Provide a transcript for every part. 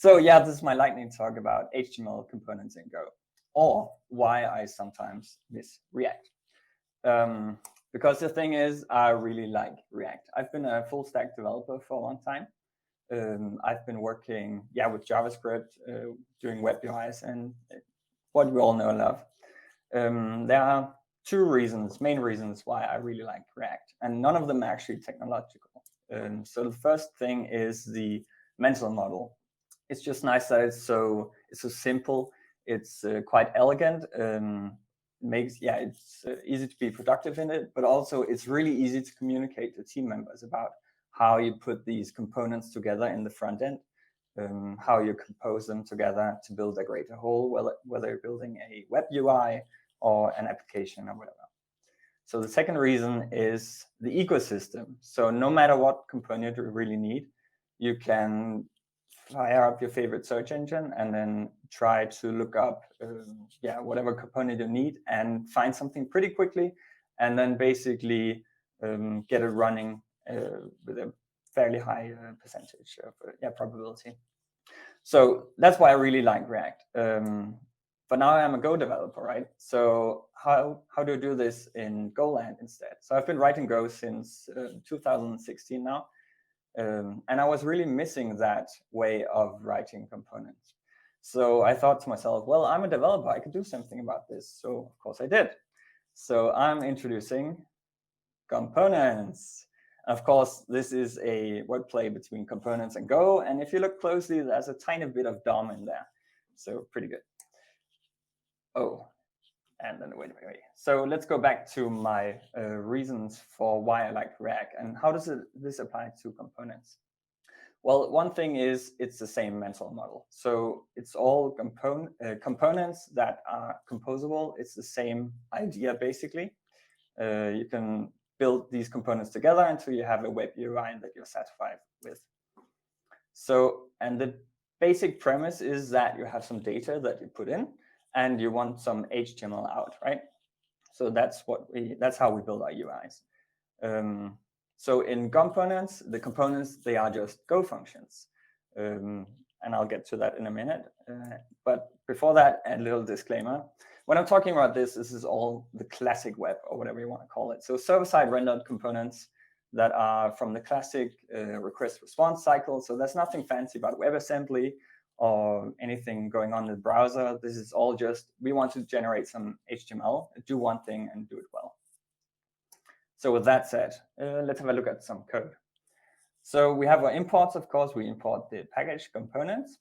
So yeah, this is my lightning talk about HTML components in Go, or why I sometimes miss React. Because the thing is, I really like React. I've been a full stack developer for a long time. I've been working, with JavaScript, doing web UIs, and what we all know and love. There are two main reasons why I really like React, and none of them are actually technological. So the first thing is the mental model. It's just nice that it's so simple. It's quite elegant. It's easy to be productive in it, but also it's really easy to communicate to team members about how you put these components together in the front end, how you compose them together to build a greater whole, whether you're building a web UI or an application or whatever. So the second reason is the ecosystem. So no matter what component you really need, you can fire up your favorite search engine and then try to look up whatever component you need and find something pretty quickly, and then basically get it running with a fairly high percentage of probability. So that's why I really like React. But now I'm a Go developer, right? So how do you do this in Goland instead? So I've been writing Go since 2016 now. And I was really missing that way of writing components. So I thought to myself, well, I'm a developer, I could do something about this. So of course I did. So I'm introducing components. Of course, this is a wordplay between components and Go. And if you look closely, there's a tiny bit of DOM in there. So pretty good. Oh, and then wait. So let's go back to my reasons for why I like React and how does this apply to components? Well, one thing is it's the same mental model. So it's all components that are composable. It's the same idea, basically. You can build these components together until you have a web UI that you're satisfied with. So, and the basic premise is that you have some data that you put in and you want some HTML out, right? So that's how we build our UIs. So in components, the components, they are just Go functions. And I'll get to that in a minute. But before that, a little disclaimer. When I'm talking about this is all the classic web, or whatever you want to call it. So server-side rendered components that are from the classic request-response cycle. So there's nothing fancy about WebAssembly or anything going on in the browser. This is all just, we want to generate some HTML, do one thing and do it well. So with that said, let's have a look at some code. So we have our imports, of course. We import the package components.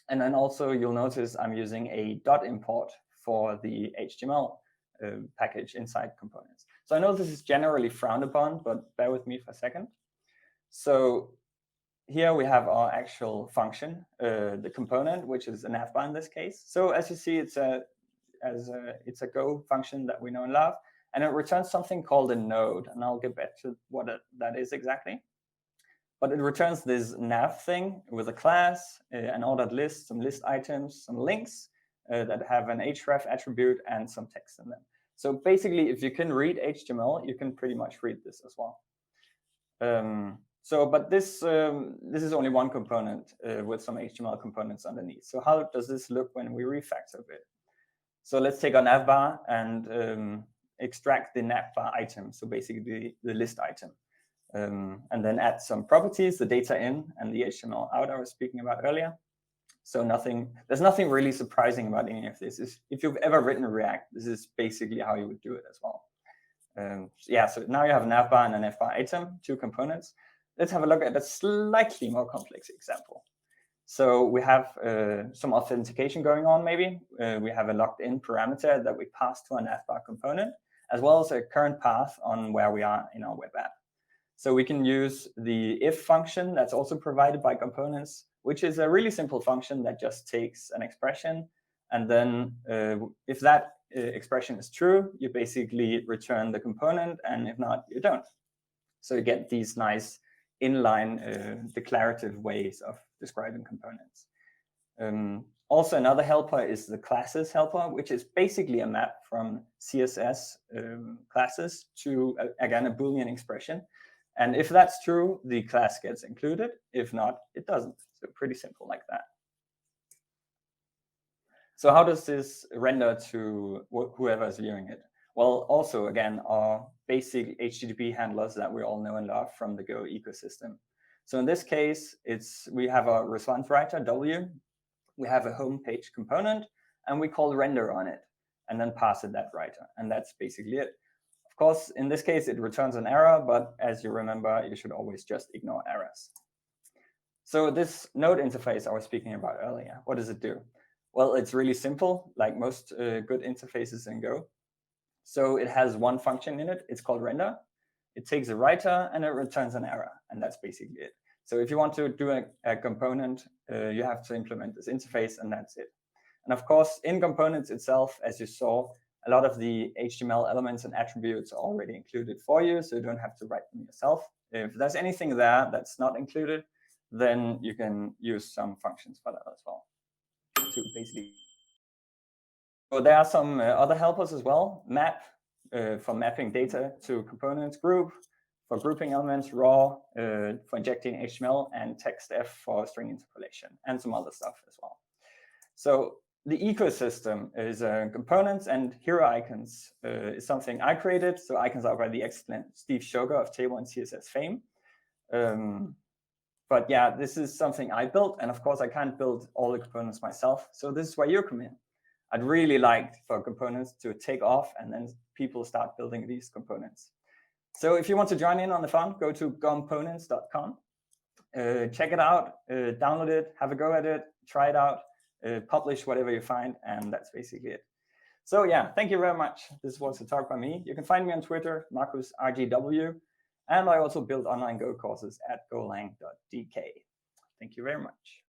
And then also you'll notice I'm using a dot import for the HTML package inside components. So I know this is generally frowned upon, but bear with me for a second. So here we have our actual function, the component, which is a navbar in this case. So as you see, it's a Go function that we know and love, and it returns something called a node, and I'll get back to what that is exactly. But it returns this nav thing with a class, an ordered list, some list items, some links that have an href attribute and some text in them. So basically, if you can read HTML, you can pretty much read this as well. But this is only one component with some HTML components underneath. So how does this look when we refactor it? So let's take our navbar and extract the navbar item, so basically the list item, and then add some properties, the data in and the HTML out I was speaking about earlier. So there's nothing really surprising about any of this. If you've ever written React, this is basically how you would do it as well. So now you have a navbar and a navbar item, two components. Let's have a look at a slightly more complex example. So we have some authentication going on, maybe. We have a logged in parameter that we pass to a navbar component, as well as a current path on where we are in our web app. So we can use the if function that's also provided by components, which is a really simple function that just takes an expression. And then if that expression is true, you basically return the component. And if not, you don't. So you get these nice inline declarative ways of describing components. Also, another helper is the classes helper, which is basically a map from CSS classes to, again, a Boolean expression. And if that's true, the class gets included. If not, it doesn't. So pretty simple like that. So how does this render to whoever is viewing it? Well, also, again, our basic HTTP handlers that we all know and love from the Go ecosystem. So in this case, we have a response writer, W. We have a home page component, and we call render on it, and then pass it that writer. And that's basically it. Of course, in this case, it returns an error, but as you remember, you should always just ignore errors. So this node interface I was speaking about earlier, what does it do? Well, it's really simple, like most good interfaces in Go. So it has one function in it. It's called render. It takes a writer and it returns an error. And that's basically it. So if you want to do a component, you have to implement this interface, and that's it. And of course, in components itself, as you saw, a lot of the HTML elements and attributes are already included for you, so you don't have to write them yourself. If there's anything there that's not included, then you can use some functions for that as well. To basically, so there are some other helpers as well. Map for mapping data to components, group for grouping elements, raw for injecting HTML, and textf for string interpolation, and some other stuff as well. So the ecosystem is components, and hero icons is something I created. So icons are by the excellent Steve Sugar of Table and CSS fame. But yeah, this is something I built, and of course I can't build all the components myself. So this is where you come in. I'd really like for components to take off, and then people start building these components. So if you want to join in on the fun, go to gomponents.com, check it out, download it, have a go at it, try it out, publish whatever you find, and that's basically it. So yeah, thank you very much. This was a talk by me. You can find me on Twitter, Markus RGW, and I also build online Go courses at golang.dk. Thank you very much.